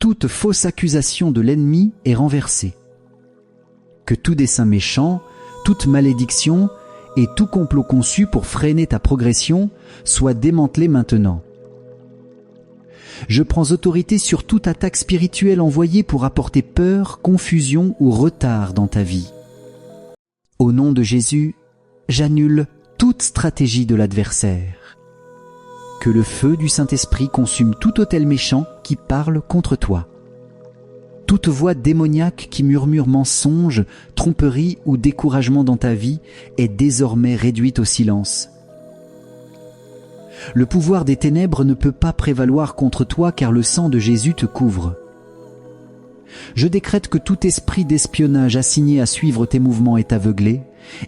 toute fausse accusation de l'ennemi est renversée. Que tout dessein méchant, toute malédiction et tout complot conçu pour freiner ta progression soit démantelé maintenant. Je prends autorité sur toute attaque spirituelle envoyée pour apporter peur, confusion ou retard dans ta vie. Au nom de Jésus, j'annule toute stratégie de l'adversaire. Que le feu du Saint-Esprit consume tout autel méchant qui parle contre toi. Toute voix démoniaque qui murmure mensonge, tromperie ou découragement dans ta vie est désormais réduite au silence. Le pouvoir des ténèbres ne peut pas prévaloir contre toi car le sang de Jésus te couvre. Je décrète que tout esprit d'espionnage assigné à suivre tes mouvements est aveuglé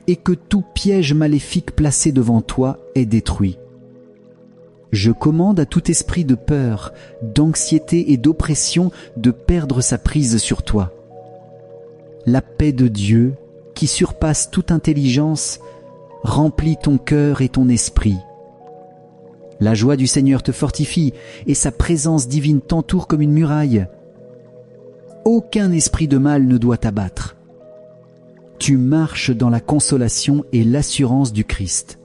et que tout piège maléfique placé devant toi est détruit. Je commande à tout esprit de peur, d'anxiété et d'oppression de perdre sa prise sur toi. La paix de Dieu, qui surpasse toute intelligence, remplit ton cœur et ton esprit. La joie du Seigneur te fortifie et sa présence divine t'entoure comme une muraille. Aucun esprit de mal ne doit t'abattre. Tu marches dans la consolation et l'assurance du Christ.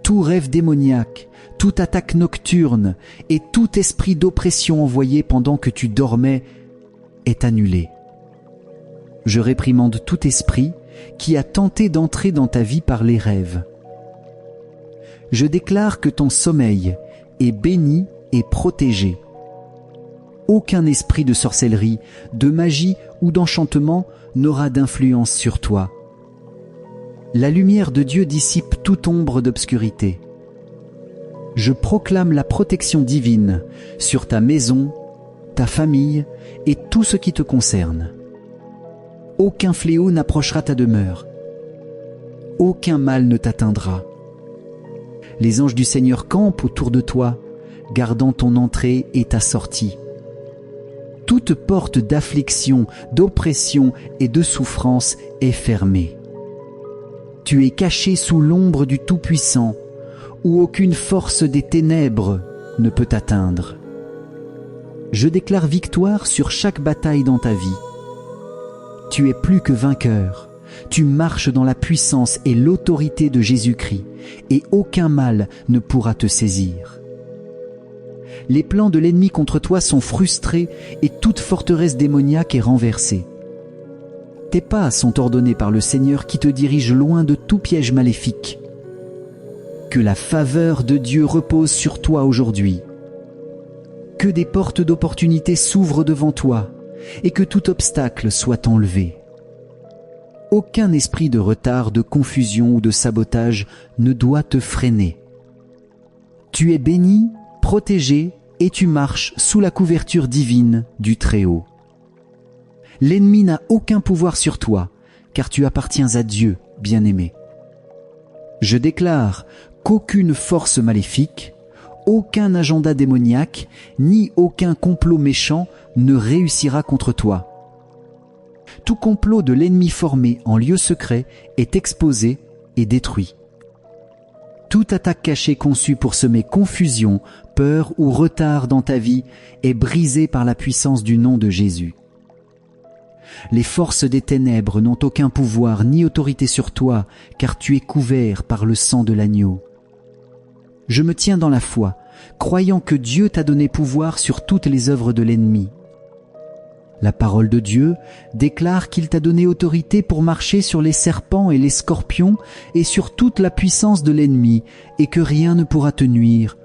Tout rêve démoniaque, toute attaque nocturne et tout esprit d'oppression envoyé pendant que tu dormais est annulé. Je réprimande tout esprit qui a tenté d'entrer dans ta vie par les rêves. Je déclare que ton sommeil est béni et protégé. Aucun esprit de sorcellerie, de magie ou d'enchantement n'aura d'influence sur toi. La lumière de Dieu dissipe toute ombre d'obscurité. Je proclame la protection divine sur ta maison, ta famille et tout ce qui te concerne. Aucun fléau n'approchera ta demeure. Aucun mal ne t'atteindra. Les anges du Seigneur campent autour de toi, gardant ton entrée et ta sortie. Toute porte d'affliction, d'oppression et de souffrance est fermée. Tu es caché sous l'ombre du Tout-Puissant, où aucune force des ténèbres ne peut t'atteindre. Je déclare victoire sur chaque bataille dans ta vie. Tu es plus que vainqueur. Tu marches dans la puissance et l'autorité de Jésus-Christ, et aucun mal ne pourra te saisir. Les plans de l'ennemi contre toi sont frustrés et toute forteresse démoniaque est renversée. Tes pas sont ordonnés par le Seigneur qui te dirige loin de tout piège maléfique. Que la faveur de Dieu repose sur toi aujourd'hui. Que des portes d'opportunité s'ouvrent devant toi et que tout obstacle soit enlevé. Aucun esprit de retard, de confusion ou de sabotage ne doit te freiner. Tu es béni, protégé et tu marches sous la couverture divine du Très-Haut. L'ennemi n'a aucun pouvoir sur toi, car tu appartiens à Dieu, bien-aimé. Je déclare qu'aucune force maléfique, aucun agenda démoniaque, ni aucun complot méchant ne réussira contre toi. Tout complot de l'ennemi formé en lieu secret est exposé et détruit. Toute attaque cachée conçue pour semer confusion, peur ou retard dans ta vie est brisée par la puissance du nom de Jésus. Les forces des ténèbres n'ont aucun pouvoir ni autorité sur toi, car tu es couvert par le sang de l'agneau. Je me tiens dans la foi, croyant que Dieu t'a donné pouvoir sur toutes les œuvres de l'ennemi. La parole de Dieu déclare qu'il t'a donné autorité pour marcher sur les serpents et les scorpions et sur toute la puissance de l'ennemi, et que rien ne pourra te nuire.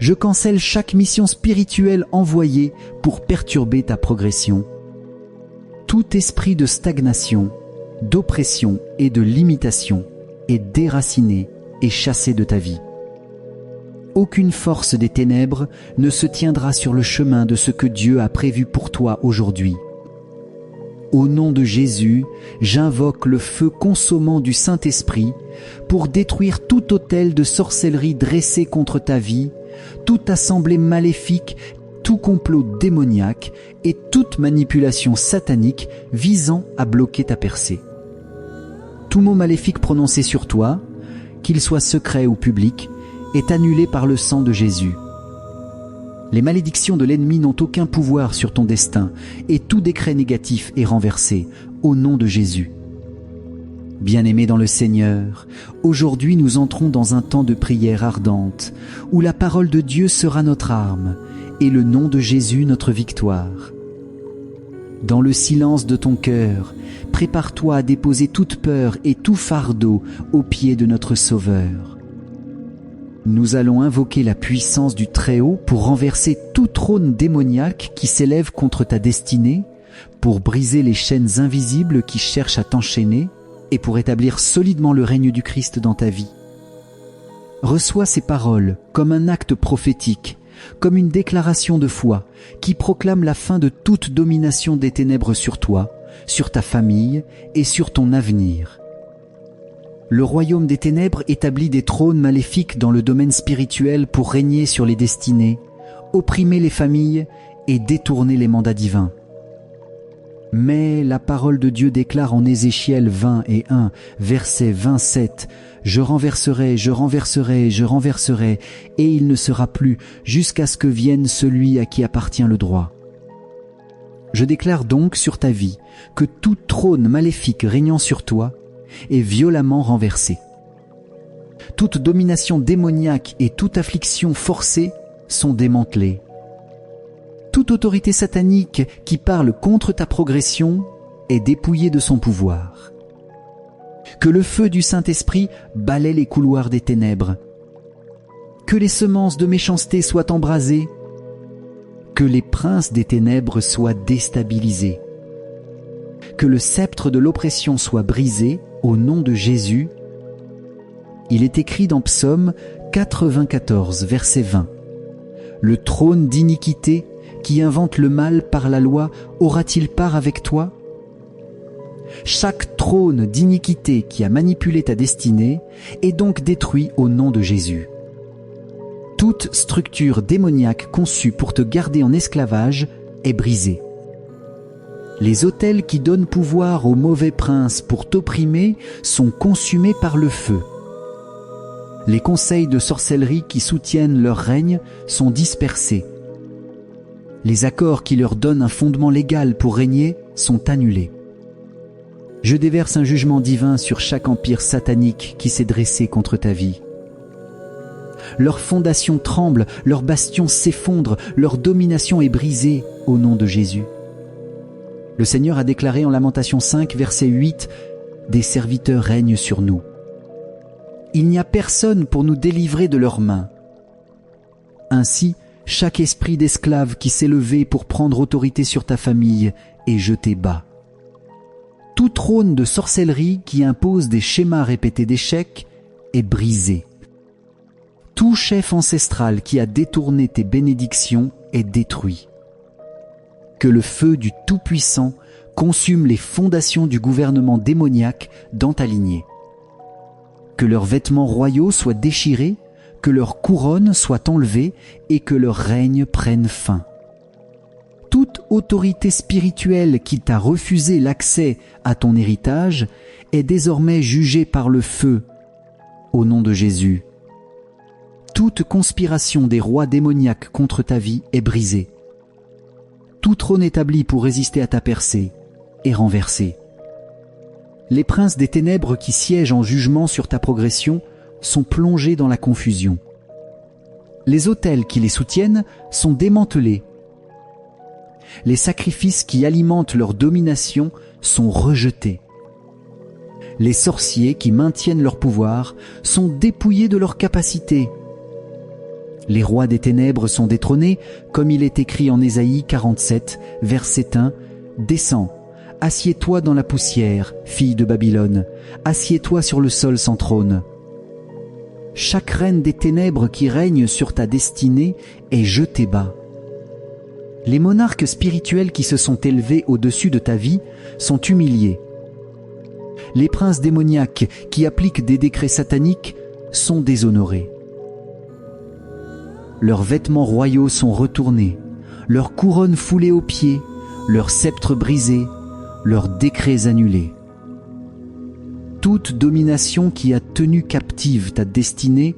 Je cancelle chaque mission spirituelle envoyée pour perturber ta progression. Tout esprit de stagnation, d'oppression et de limitation est déraciné et chassé de ta vie. Aucune force des ténèbres ne se tiendra sur le chemin de ce que Dieu a prévu pour toi aujourd'hui. Au nom de Jésus, j'invoque le feu consommant du Saint-Esprit pour détruire tout autel de sorcellerie dressé contre ta vie, toute assemblée maléfique, tout complot démoniaque et toute manipulation satanique visant à bloquer ta percée. Tout mot maléfique prononcé sur toi, qu'il soit secret ou public, est annulé par le sang de Jésus. Les malédictions de l'ennemi n'ont aucun pouvoir sur ton destin et tout décret négatif est renversé au nom de Jésus. Bien-aimés dans le Seigneur, aujourd'hui nous entrons dans un temps de prière ardente où la parole de Dieu sera notre arme et le nom de Jésus notre victoire. Dans le silence de ton cœur, prépare-toi à déposer toute peur et tout fardeau aux pieds de notre Sauveur. Nous allons invoquer la puissance du Très-Haut pour renverser tout trône démoniaque qui s'élève contre ta destinée, pour briser les chaînes invisibles qui cherchent à t'enchaîner et pour établir solidement le règne du Christ dans ta vie. Reçois ces paroles comme un acte prophétique, comme une déclaration de foi qui proclame la fin de toute domination des ténèbres sur toi, sur ta famille et sur ton avenir. Le royaume des ténèbres établit des trônes maléfiques dans le domaine spirituel pour régner sur les destinées, opprimer les familles et détourner les mandats divins. Mais la parole de Dieu déclare en Ézéchiel 20:1, verset 27, « Je renverserai, je renverserai, je renverserai, et il ne sera plus, jusqu'à ce que vienne celui à qui appartient le droit. » Je déclare donc sur ta vie que tout trône maléfique régnant sur toi est violemment renversé. Toute domination démoniaque et toute affliction forcée sont démantelées. Toute autorité satanique qui parle contre ta progression est dépouillée de son pouvoir. Que le feu du Saint-Esprit balaie les couloirs des ténèbres. Que les semences de méchanceté soient embrasées. Que les princes des ténèbres soient déstabilisés. Que le sceptre de l'oppression soit brisé au nom de Jésus. Il est écrit dans Psaume 94, verset 20. « Le trône d'iniquité qui invente le mal par la loi aura-t-il part avec toi ? Chaque trône d'iniquité qui a manipulé ta destinée est donc détruit au nom de Jésus. Toute structure démoniaque conçue pour te garder en esclavage est brisée. Les autels qui donnent pouvoir aux mauvais princes pour t'opprimer sont consumés par le feu. Les conseils de sorcellerie qui soutiennent leur règne sont dispersés. Les accords qui leur donnent un fondement légal pour régner sont annulés. Je déverse un jugement divin sur chaque empire satanique qui s'est dressé contre ta vie. Leurs fondations tremblent, leurs bastions s'effondrent, leur domination est brisée au nom de Jésus. Le Seigneur a déclaré en Lamentation 5, verset 8, « Des serviteurs règnent sur nous. Il n'y a personne pour nous délivrer de leurs mains. » Ainsi, chaque esprit d'esclave qui s'est levé pour prendre autorité sur ta famille est jeté bas. Tout trône de sorcellerie qui impose des schémas répétés d'échecs est brisé. Tout chef ancestral qui a détourné tes bénédictions est détruit. Que le feu du Tout-Puissant consume les fondations du gouvernement démoniaque dans ta lignée. Que leurs vêtements royaux soient déchirés, que leur couronne soit enlevée et que leur règne prenne fin. Toute autorité spirituelle qui t'a refusé l'accès à ton héritage est désormais jugée par le feu, au nom de Jésus. Toute conspiration des rois démoniaques contre ta vie est brisée. Tout trône établi pour résister à ta percée est renversé. Les princes des ténèbres qui siègent en jugement sur ta progression sont plongés dans la confusion. Les autels qui les soutiennent sont démantelés. Les sacrifices qui alimentent leur domination sont rejetés. Les sorciers qui maintiennent leur pouvoir sont dépouillés de leur capacité. Les rois des ténèbres sont détrônés, comme il est écrit en Ésaïe 47, verset 1, « Descends, assieds-toi dans la poussière, fille de Babylone, assieds-toi sur le sol sans trône. » Chaque reine des ténèbres qui règne sur ta destinée est jetée bas. Les monarques spirituels qui se sont élevés au-dessus de ta vie sont humiliés. Les princes démoniaques qui appliquent des décrets sataniques sont déshonorés. Leurs vêtements royaux sont retournés, leurs couronnes foulées aux pieds, leurs sceptres brisés, leurs décrets annulés. Toute domination qui a tenu captive ta destinée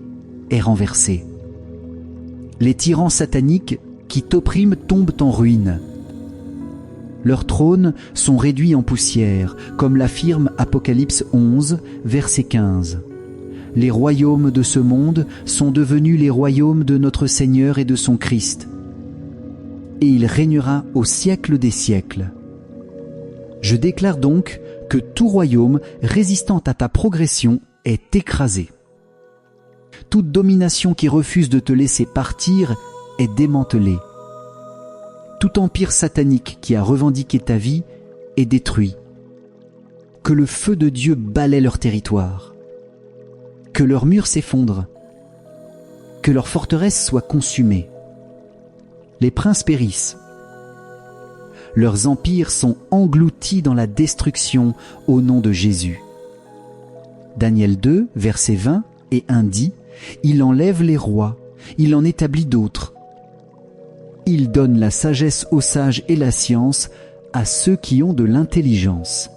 est renversée. Les tyrans sataniques qui t'oppriment tombent en ruine. Leurs trônes sont réduits en poussière, comme l'affirme Apocalypse 11, verset 15. Les royaumes de ce monde sont devenus les royaumes de notre Seigneur et de son Christ. Et il régnera au siècle des siècles. Je déclare donc que tout royaume résistant à ta progression est écrasé. Toute domination qui refuse de te laisser partir est démantelée. Tout empire satanique qui a revendiqué ta vie est détruit. Que le feu de Dieu balaie leur territoire. Que leurs murs s'effondrent. Que leurs forteresses soient consumées. Les princes périssent. Leurs empires sont engloutis dans la destruction au nom de Jésus. Daniel 2, verset 20 et 1 dit « Il enlève les rois, il en établit d'autres. Il donne la sagesse aux sages et la science à ceux qui ont de l'intelligence. »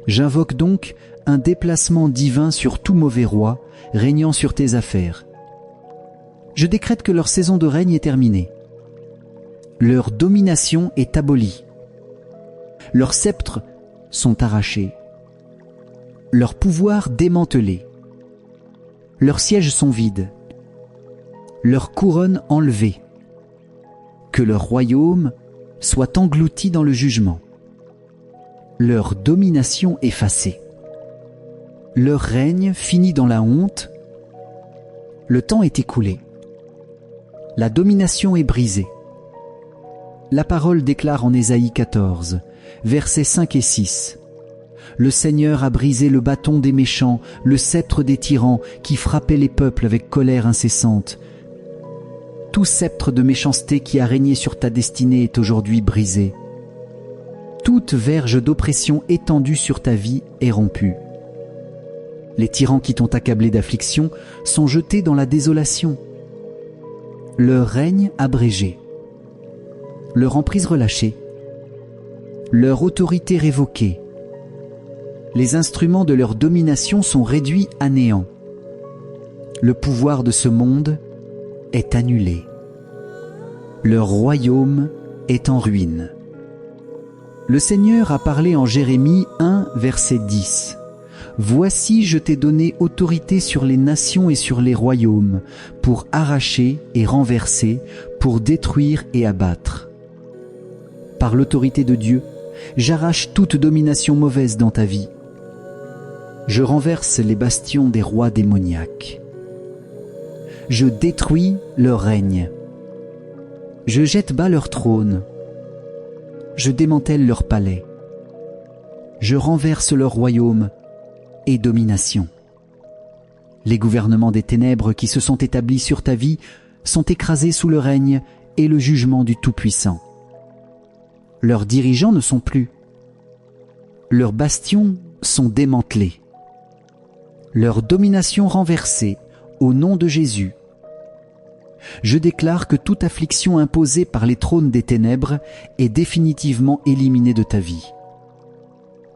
J'invoque donc un déplacement divin sur tout mauvais roi régnant sur tes affaires. Je décrète que leur saison de règne est terminée. Leur domination est abolie. Leurs sceptres sont arrachés. Leurs pouvoirs démantelés. Leurs sièges sont vides. Leurs couronnes enlevées. Que leur royaume soit englouti dans le jugement. Leur domination effacée. Leur règne fini dans la honte. Le temps est écoulé. La domination est brisée. La parole déclare en Ésaïe 14, versets 5 et 6. Le Seigneur a brisé le bâton des méchants, le sceptre des tyrans qui frappaient les peuples avec colère incessante. Tout sceptre de méchanceté qui a régné sur ta destinée est aujourd'hui brisé. Toute verge d'oppression étendue sur ta vie est rompue. Les tyrans qui t'ont accablé d'affliction sont jetés dans la désolation. Leur règne abrégé. Leur emprise relâchée, leur autorité révoquée. Les instruments de leur domination sont réduits à néant. Le pouvoir de ce monde est annulé. Leur royaume est en ruine. Le Seigneur a parlé en Jérémie 1, verset 10. « Voici, je t'ai donné autorité sur les nations et sur les royaumes, pour arracher et renverser, pour détruire et abattre. » Par l'autorité de Dieu, j'arrache toute domination mauvaise dans ta vie. Je renverse les bastions des rois démoniaques. Je détruis leur règne. Je jette bas leur trône. Je démantèle leur palais. Je renverse leur royaume et domination. Les gouvernements des ténèbres qui se sont établis sur ta vie sont écrasés sous le règne et le jugement du Tout-Puissant. Leurs dirigeants ne sont plus. Leurs bastions sont démantelés. Leur domination renversée au nom de Jésus. Je déclare que toute affliction imposée par les trônes des ténèbres est définitivement éliminée de ta vie.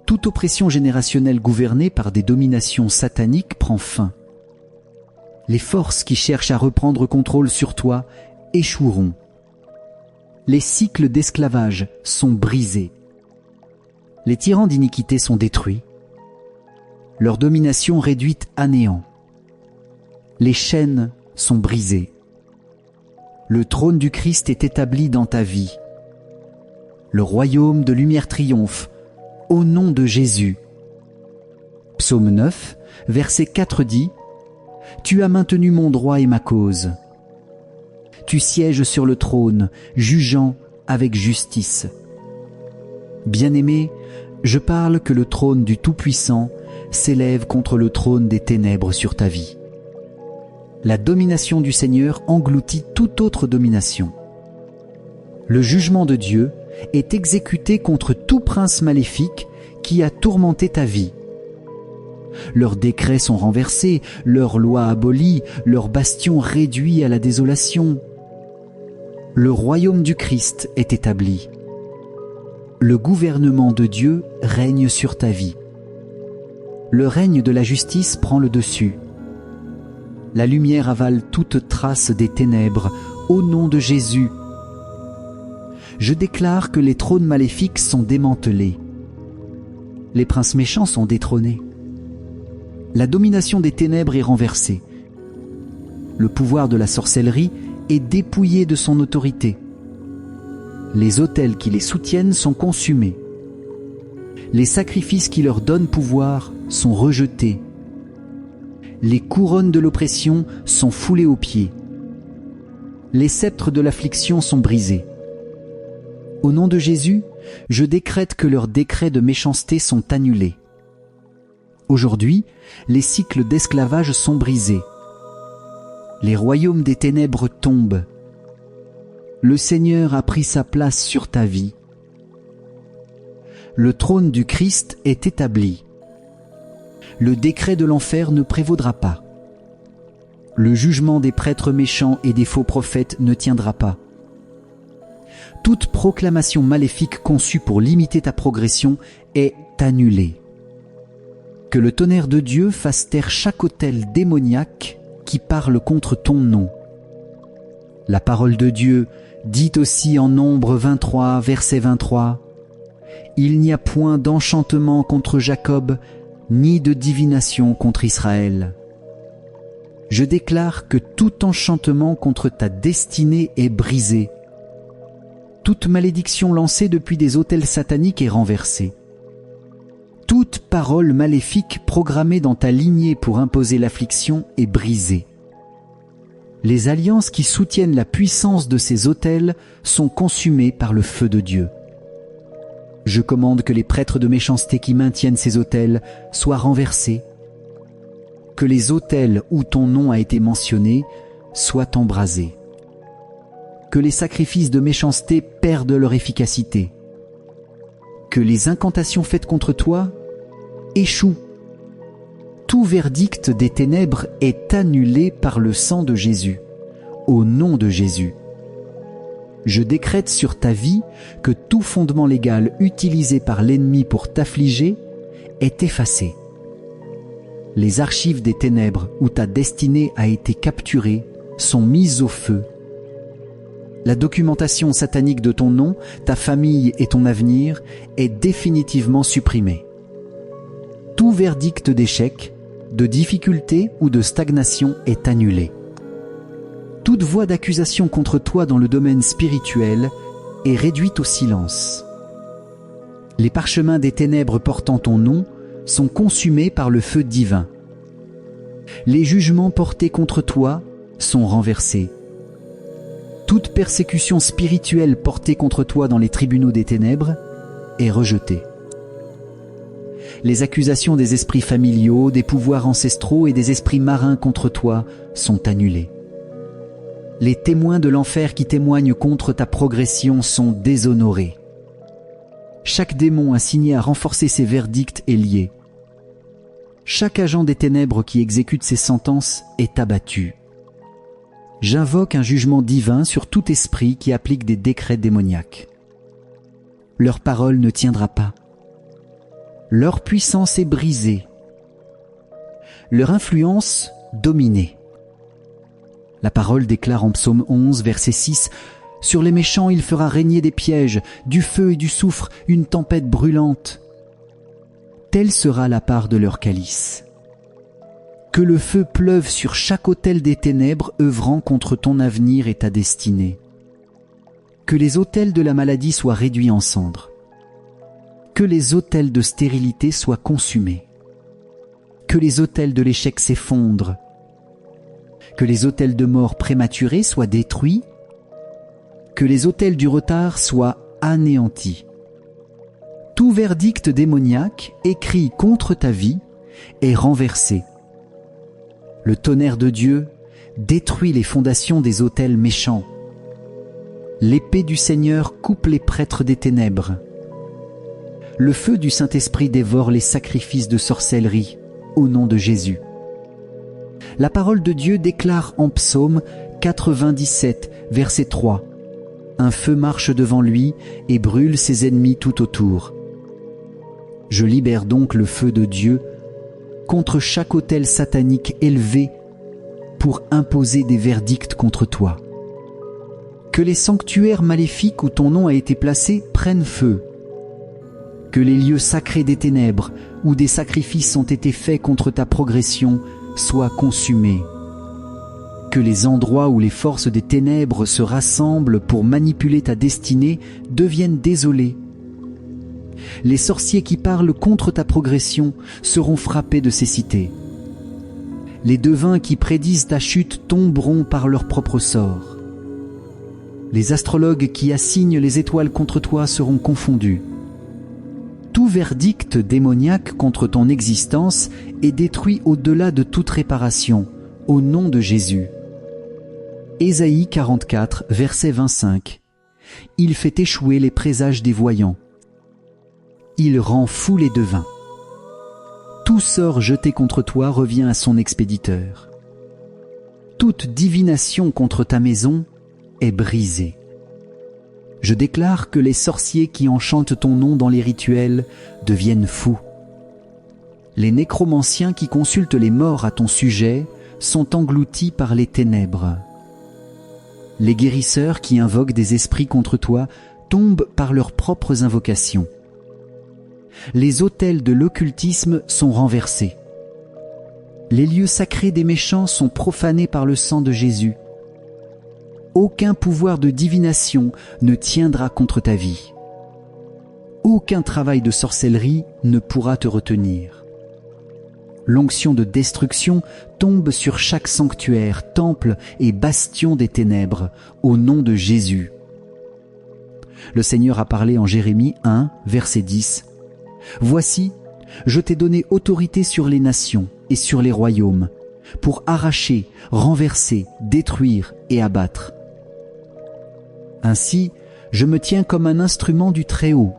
Toute oppression générationnelle gouvernée par des dominations sataniques prend fin. Les forces qui cherchent à reprendre contrôle sur toi échoueront. Les cycles d'esclavage sont brisés. Les tyrans d'iniquité sont détruits. Leur domination réduite à néant. Les chaînes sont brisées. Le trône du Christ est établi dans ta vie. Le royaume de lumière triomphe au nom de Jésus. Psaume 9, verset 4 dit « Tu as maintenu mon droit et ma cause. Tu sièges sur le trône, jugeant avec justice. » Bien-aimé, je parle que le trône du Tout-Puissant s'élève contre le trône des ténèbres sur ta vie. La domination du Seigneur engloutit toute autre domination. Le jugement de Dieu est exécuté contre tout prince maléfique qui a tourmenté ta vie. Leurs décrets sont renversés, leurs lois abolies, leurs bastions réduits à la désolation. Le royaume du Christ est établi. Le gouvernement de Dieu règne sur ta vie. Le règne de la justice prend le dessus. La lumière avale toute trace des ténèbres au nom de Jésus. Je déclare que les trônes maléfiques sont démantelés. Les princes méchants sont détrônés. La domination des ténèbres est renversée. Le pouvoir de la sorcellerie est dépouillé de son autorité. Les autels qui les soutiennent sont consumés. Les sacrifices qui leur donnent pouvoir sont rejetés. Les couronnes de l'oppression sont foulées aux pieds. Les sceptres de l'affliction sont brisés. Au nom de Jésus, je décrète que leurs décrets de méchanceté sont annulés. Aujourd'hui, les cycles d'esclavage sont brisés. Les royaumes des ténèbres tombent. Le Seigneur a pris sa place sur ta vie. Le trône du Christ est établi. Le décret de l'enfer ne prévaudra pas. Le jugement des prêtres méchants et des faux prophètes ne tiendra pas. Toute proclamation maléfique conçue pour limiter ta progression est annulée. Que le tonnerre de Dieu fasse taire chaque autel démoniaque qui parle contre ton nom. La parole de Dieu dit aussi en Nombre 23, verset 23, « Il n'y a point d'enchantement contre Jacob, ni de divination contre Israël. » Je déclare que tout enchantement contre ta destinée est brisé. Toute malédiction lancée depuis des autels sataniques est renversée. Toute parole maléfique programmée dans ta lignée pour imposer l'affliction est brisée. Les alliances qui soutiennent la puissance de ces autels sont consumées par le feu de Dieu. Je commande que les prêtres de méchanceté qui maintiennent ces autels soient renversés, que les autels où ton nom a été mentionné soient embrasés, que les sacrifices de méchanceté perdent leur efficacité, que les incantations faites contre toi échouent. Tout verdict des ténèbres est annulé par le sang de Jésus, au nom de Jésus. Je décrète sur ta vie que tout fondement légal utilisé par l'ennemi pour t'affliger est effacé. Les archives des ténèbres où ta destinée a été capturée sont mises au feu. La documentation satanique de ton nom, ta famille et ton avenir est définitivement supprimée. Tout verdict d'échec, de difficulté ou de stagnation est annulé. Toute voix d'accusation contre toi dans le domaine spirituel est réduite au silence. Les parchemins des ténèbres portant ton nom sont consumés par le feu divin. Les jugements portés contre toi sont renversés. Toute persécution spirituelle portée contre toi dans les tribunaux des ténèbres est rejetée. Les accusations des esprits familiaux, des pouvoirs ancestraux et des esprits marins contre toi sont annulées. Les témoins de l'enfer qui témoignent contre ta progression sont déshonorés. Chaque démon assigné à renforcer ses verdicts est lié. Chaque agent des ténèbres qui exécute ses sentences est abattu. J'invoque un jugement divin sur tout esprit qui applique des décrets démoniaques. Leur parole ne tiendra pas. Leur puissance est brisée. Leur influence dominée. La parole déclare en Psaume 11, verset 6, « Sur les méchants il fera régner des pièges, du feu et du soufre, une tempête brûlante. Telle sera la part de leur calice. Que le feu pleuve sur chaque autel des ténèbres œuvrant contre ton avenir et ta destinée. Que les autels de la maladie soient réduits en cendres. Que les autels de stérilité soient consumés. Que les autels de l'échec s'effondrent. Que les autels de mort prématurée soient détruits. Que les autels du retard soient anéantis. Tout verdict démoniaque écrit contre ta vie est renversé. Le tonnerre de Dieu détruit les fondations des autels méchants. L'épée du Seigneur coupe les prêtres des ténèbres. Le feu du Saint-Esprit dévore les sacrifices de sorcellerie au nom de Jésus. La parole de Dieu déclare en Psaume 97, verset 3, « Un feu marche devant lui et brûle ses ennemis tout autour. » Je libère donc le feu de Dieu contre chaque autel satanique élevé pour imposer des verdicts contre toi. Que les sanctuaires maléfiques où ton nom a été placé prennent feu. Que les lieux sacrés des ténèbres, où des sacrifices ont été faits contre ta progression, soient consumés. Que les endroits où les forces des ténèbres se rassemblent pour manipuler ta destinée deviennent désolés. Les sorciers qui parlent contre ta progression seront frappés de cécité. Les devins qui prédisent ta chute tomberont par leur propre sort. Les astrologues qui assignent les étoiles contre toi seront confondus. Tout verdict démoniaque contre ton existence est détruit au-delà de toute réparation, au nom de Jésus. Ésaïe 44, verset 25. Il fait échouer les présages des voyants. Il rend fous les devins. Tout sort jeté contre toi revient à son expéditeur. Toute divination contre ta maison est brisée. Je déclare que les sorciers qui enchantent ton nom dans les rituels deviennent fous. Les nécromanciens qui consultent les morts à ton sujet sont engloutis par les ténèbres. Les guérisseurs qui invoquent des esprits contre toi tombent par leurs propres invocations. Les autels de l'occultisme sont renversés. Les lieux sacrés des méchants sont profanés par le sang de Jésus. Aucun pouvoir de divination ne tiendra contre ta vie. Aucun travail de sorcellerie ne pourra te retenir. L'onction de destruction tombe sur chaque sanctuaire, temple et bastion des ténèbres, au nom de Jésus. Le Seigneur a parlé en Jérémie 1, verset 10. « Voici, je t'ai donné autorité sur les nations et sur les royaumes, pour arracher, renverser, détruire et abattre. Ainsi, je me tiens comme un instrument du Très-Haut.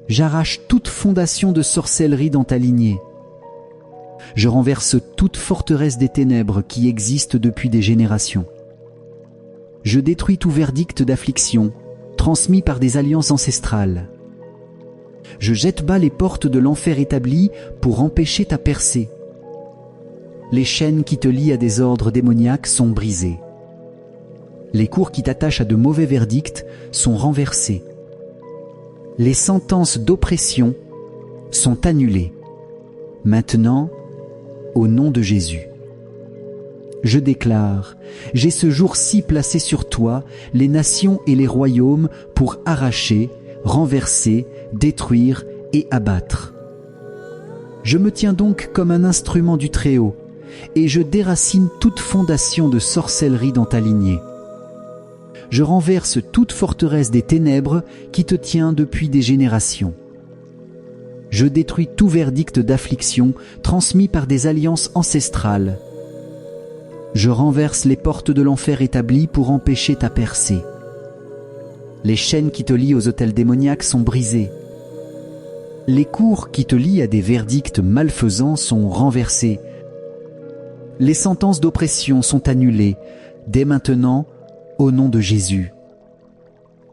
J'arrache toute fondation de sorcellerie dans ta lignée. Je renverse toute forteresse des ténèbres qui existe depuis des générations. Je détruis tout verdict d'affliction, transmis par des alliances ancestrales. Je jette bas les portes de l'enfer établies pour empêcher ta percée. Les chaînes qui te lient à des ordres démoniaques sont brisées. Les cours qui t'attachent à de mauvais verdicts sont renversés. Les sentences d'oppression sont annulées. Maintenant, au nom de Jésus. Je déclare, j'ai ce jour-ci placé sur toi les nations et les royaumes pour arracher, renverser, détruire et abattre. Je me tiens donc comme un instrument du Très-Haut, et je déracine toute fondation de sorcellerie dans ta lignée. Je renverse toute forteresse des ténèbres qui te tient depuis des générations. Je détruis tout verdict d'affliction transmis par des alliances ancestrales. Je renverse les portes de l'enfer établies pour empêcher ta percée. Les chaînes qui te lient aux autels démoniaques sont brisées. Les cours qui te lient à des verdicts malfaisants sont renversés. Les sentences d'oppression sont annulées, dès maintenant, au nom de Jésus.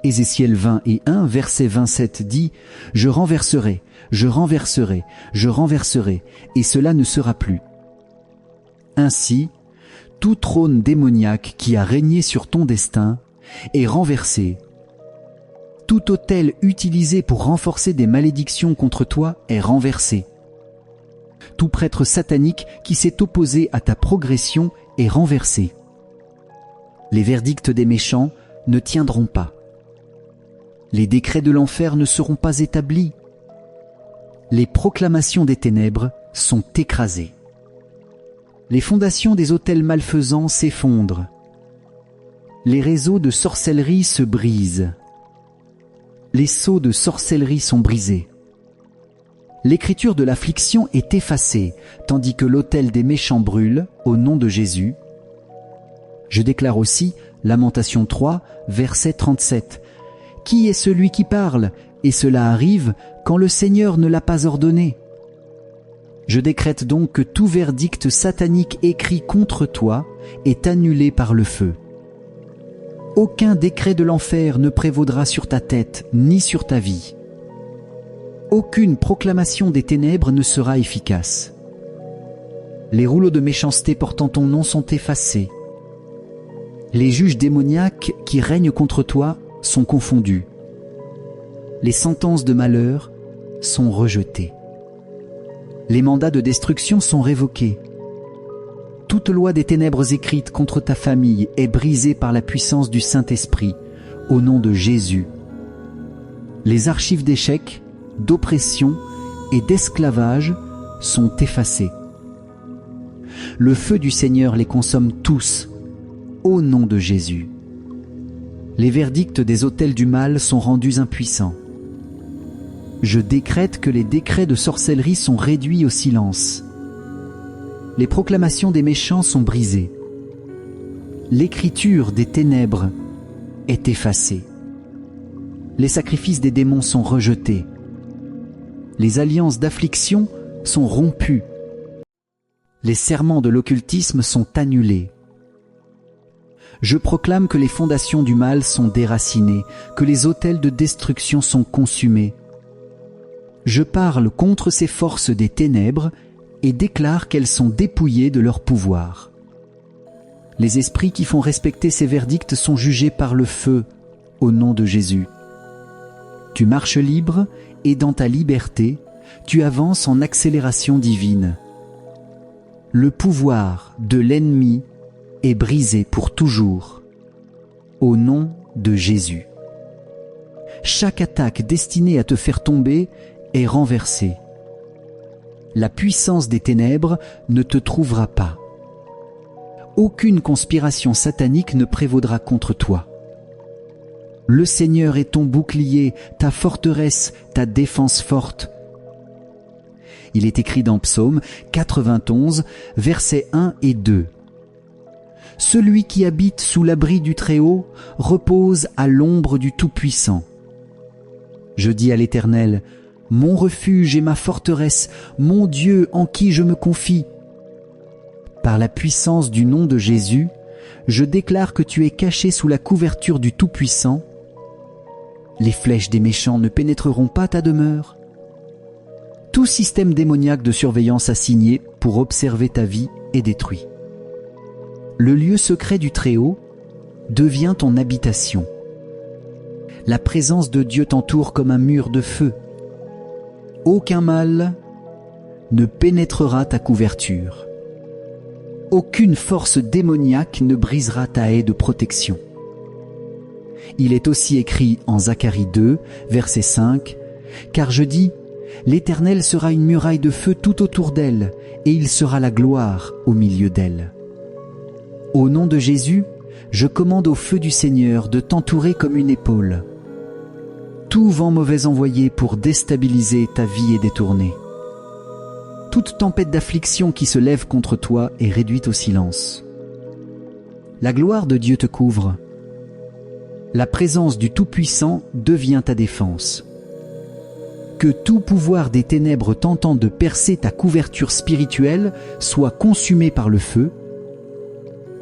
Ézéchiel 20 et 1, verset 27 dit « Je renverserai, je renverserai, je renverserai, et cela ne sera plus. » Ainsi, tout trône démoniaque qui a régné sur ton destin est renversé. Tout autel utilisé pour renforcer des malédictions contre toi est renversé. Tout prêtre satanique qui s'est opposé à ta progression est renversé. Les verdicts des méchants ne tiendront pas. Les décrets de l'enfer ne seront pas établis. Les proclamations des ténèbres sont écrasées. Les fondations des autels malfaisants s'effondrent. Les réseaux de sorcellerie se brisent. Les sceaux de sorcellerie sont brisés. L'écriture de l'affliction est effacée, tandis que l'autel des méchants brûle, au nom de Jésus. Je déclare aussi, Lamentation 3, verset 37, « Qui est celui qui parle, et cela arrive quand le Seigneur ne l'a pas ordonné ?» Je décrète donc que tout verdict satanique écrit contre toi est annulé par le feu. Aucun décret de l'enfer ne prévaudra sur ta tête ni sur ta vie. Aucune proclamation des ténèbres ne sera efficace. Les rouleaux de méchanceté portant ton nom sont effacés. Les juges démoniaques qui règnent contre toi sont confondus. Les sentences de malheur sont rejetées. Les mandats de destruction sont révoqués. Toute loi des ténèbres écrite contre ta famille est brisée par la puissance du Saint-Esprit, au nom de Jésus. Les archives d'échecs, d'oppression et d'esclavage sont effacées. Le feu du Seigneur les consomme tous, au nom de Jésus. Les verdicts des autels du mal sont rendus impuissants. Je décrète que les décrets de sorcellerie sont réduits au silence. Les proclamations des méchants sont brisées. L'écriture des ténèbres est effacée. Les sacrifices des démons sont rejetés. Les alliances d'affliction sont rompues. Les serments de l'occultisme sont annulés. Je proclame que les fondations du mal sont déracinées, que les autels de destruction sont consumés. Je parle contre ces forces des ténèbres et déclare qu'elles sont dépouillées de leur pouvoir. Les esprits qui font respecter ces verdicts sont jugés par le feu, au nom de Jésus. Tu marches libre et dans ta liberté, tu avances en accélération divine. Le pouvoir de l'ennemi est brisé pour toujours, au nom de Jésus. Chaque attaque destinée à te faire tomber est renversée. La puissance des ténèbres ne te trouvera pas. Aucune conspiration satanique ne prévaudra contre toi. Le Seigneur est ton bouclier, ta forteresse, ta défense forte. Il est écrit dans Psaume 91, versets 1 et 2. Celui qui habite sous l'abri du Très-Haut repose à l'ombre du Tout-Puissant. Je dis à l'Éternel, mon refuge et ma forteresse, mon Dieu en qui je me confie. Par la puissance du nom de Jésus, je déclare que tu es caché sous la couverture du Tout-Puissant. Les flèches des méchants ne pénétreront pas ta demeure. Tout système démoniaque de surveillance assigné pour observer ta vie est détruit. Le lieu secret du Très-Haut devient ton habitation. La présence de Dieu t'entoure comme un mur de feu. Aucun mal ne pénétrera ta couverture. Aucune force démoniaque ne brisera ta haie de protection. Il est aussi écrit en Zacharie 2, verset 5, « Car je dis, l'Éternel sera une muraille de feu tout autour d'elle, et il sera la gloire au milieu d'elle. » Au nom de Jésus, je commande au feu du Seigneur de t'entourer comme une épaule. Tout vent mauvais envoyé pour déstabiliser ta vie est détourné. Toute tempête d'affliction qui se lève contre toi est réduite au silence. La gloire de Dieu te couvre. La présence du Tout-Puissant devient ta défense. Que tout pouvoir des ténèbres tentant de percer ta couverture spirituelle soit consumé par le feu.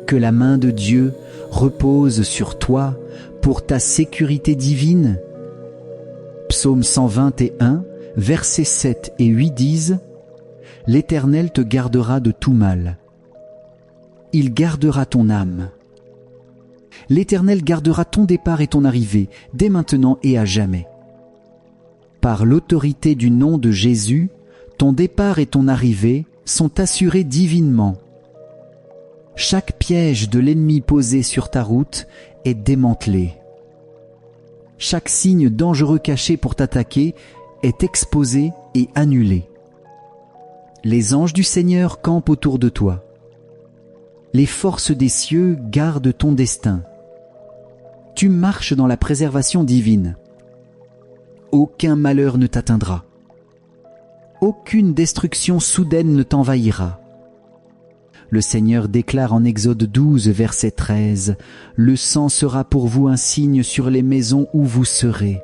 Que la main de Dieu repose sur toi pour ta sécurité divine. Psaume 121, versets 7 et 8 disent « L'Éternel te gardera de tout mal. Il gardera ton âme. L'Éternel gardera ton départ et ton arrivée, dès maintenant et à jamais. Par l'autorité du nom de Jésus, ton départ et ton arrivée sont assurés divinement. Chaque piège de l'ennemi posé sur ta route est démantelé. Chaque signe dangereux caché pour t'attaquer est exposé et annulé. Les anges du Seigneur campent autour de toi. Les forces des cieux gardent ton destin. Tu marches dans la préservation divine. Aucun malheur ne t'atteindra. Aucune destruction soudaine ne t'envahira. Le Seigneur déclare en Exode 12, verset 13, « Le sang sera pour vous un signe sur les maisons où vous serez.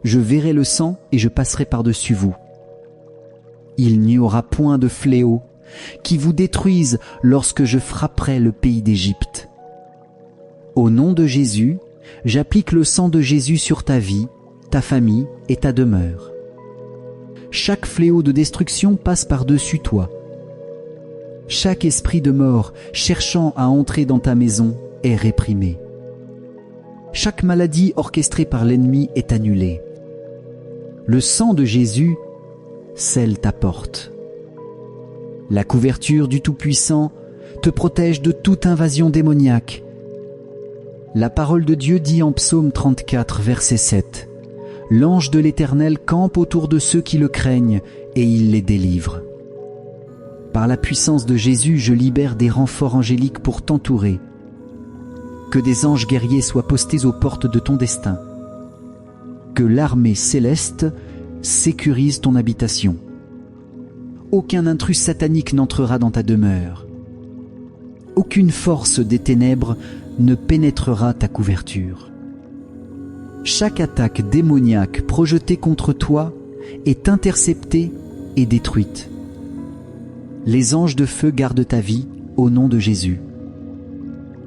Je verrai le sang et je passerai par-dessus vous. Il n'y aura point de fléau qui vous détruise lorsque je frapperai le pays d'Égypte. Au nom de Jésus, j'applique le sang de Jésus sur ta vie, ta famille et ta demeure. Chaque fléau de destruction passe par-dessus toi. Chaque esprit de mort cherchant à entrer dans ta maison est réprimé. Chaque maladie orchestrée par l'ennemi est annulée. Le sang de Jésus scelle ta porte. La couverture du Tout-Puissant te protège de toute invasion démoniaque. La parole de Dieu dit en Psaume 34, verset 7, « L'ange de l'Éternel campe autour de ceux qui le craignent et il les délivre. » Par la puissance de Jésus, je libère des renforts angéliques pour t'entourer. Que des anges guerriers soient postés aux portes de ton destin. Que l'armée céleste sécurise ton habitation. Aucun intrus satanique n'entrera dans ta demeure. Aucune force des ténèbres ne pénétrera ta couverture. Chaque attaque démoniaque projetée contre toi est interceptée et détruite. Les anges de feu gardent ta vie au nom de Jésus.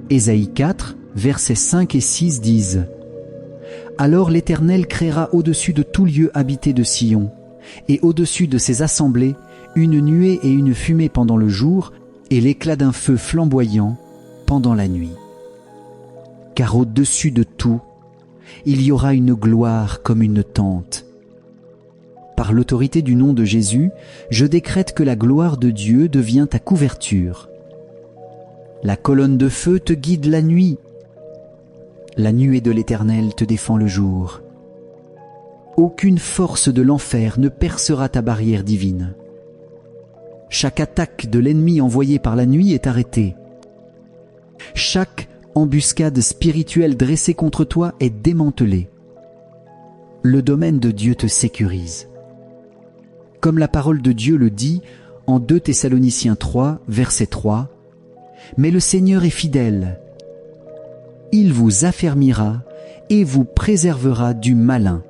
Ésaïe 4, versets 5 et 6 disent « Alors l'Éternel créera au-dessus de tout lieu habité de Sion, et au-dessus de ses assemblées, une nuée et une fumée pendant le jour, et l'éclat d'un feu flamboyant pendant la nuit. Car au-dessus de tout, il y aura une gloire comme une tente. Par l'autorité du nom de Jésus, je décrète que la gloire de Dieu devient ta couverture. La colonne de feu te guide la nuit. La nuée de l'Éternel te défend le jour. Aucune force de l'enfer ne percera ta barrière divine. Chaque attaque de l'ennemi envoyée par la nuit est arrêtée. Chaque embuscade spirituelle dressée contre toi est démantelée. Le domaine de Dieu te sécurise. Comme la parole de Dieu le dit en 2 Thessaloniciens 3, verset 3, « Mais le Seigneur est fidèle. Il vous affermira et vous préservera du malin. »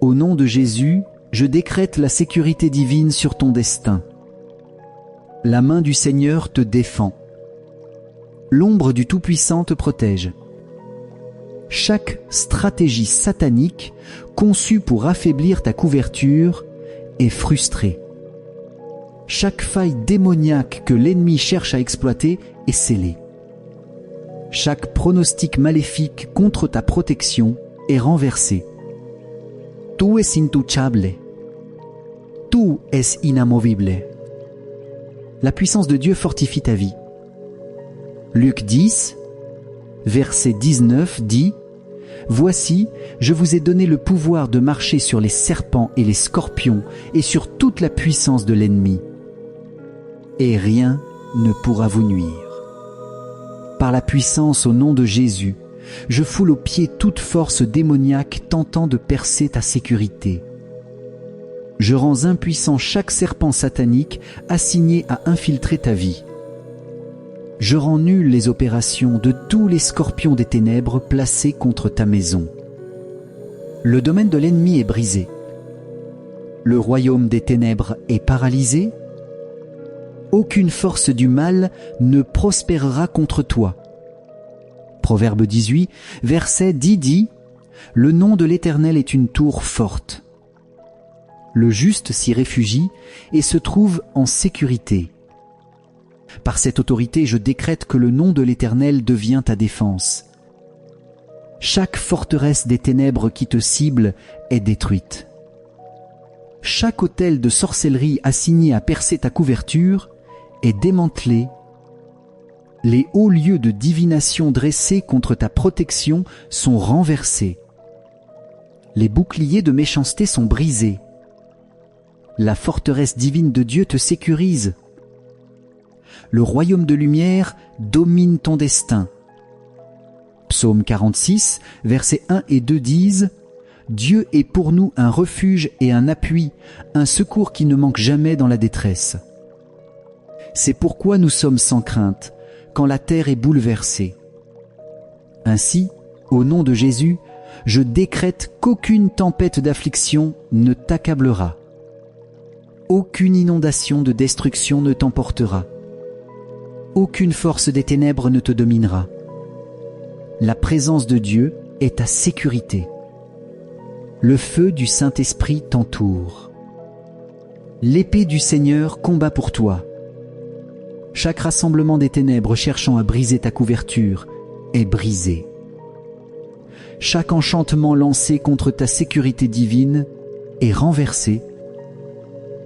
Au nom de Jésus, je décrète la sécurité divine sur ton destin. La main du Seigneur te défend. L'ombre du Tout-Puissant te protège. Chaque stratégie satanique conçue pour affaiblir ta couverture est frustrée. Chaque faille démoniaque que l'ennemi cherche à exploiter est scellée. Chaque pronostic maléfique contre ta protection est renversé. Tú es intouchable. Tú es inamovible. La puissance de Dieu fortifie ta vie. Luc 10, verset 19 dit « Voici, je vous ai donné le pouvoir de marcher sur les serpents et les scorpions et sur toute la puissance de l'ennemi. Et rien ne pourra vous nuire. Par la puissance au nom de Jésus, je foule aux pieds toute force démoniaque tentant de percer ta sécurité. Je rends impuissant chaque serpent satanique assigné à infiltrer ta vie. Je rends nulles les opérations de tous les scorpions des ténèbres placés contre ta maison. Le domaine de l'ennemi est brisé. Le royaume des ténèbres est paralysé. Aucune force du mal ne prospérera contre toi. Proverbe 18, verset 10 dit « Le nom de l'Éternel est une tour forte. Le juste s'y réfugie et se trouve en sécurité. Par cette autorité, je décrète que le nom de l'Éternel devient ta défense. Chaque forteresse des ténèbres qui te cible est détruite. Chaque autel de sorcellerie assigné à percer ta couverture est démantelé. Les hauts lieux de divination dressés contre ta protection sont renversés. Les boucliers de méchanceté sont brisés. La forteresse divine de Dieu te sécurise. Le royaume de lumière domine ton destin. Psaume 46, versets 1 et 2 disent « Dieu est pour nous un refuge et un appui, un secours qui ne manque jamais dans la détresse. C'est pourquoi nous sommes sans crainte, quand la terre est bouleversée. Ainsi, au nom de Jésus, je décrète qu'aucune tempête d'affliction ne t'accablera. Aucune inondation de destruction ne t'emportera. Aucune force des ténèbres ne te dominera. La présence de Dieu est ta sécurité. Le feu du Saint-Esprit t'entoure. L'épée du Seigneur combat pour toi. Chaque rassemblement des ténèbres cherchant à briser ta couverture est brisé. Chaque enchantement lancé contre ta sécurité divine est renversé.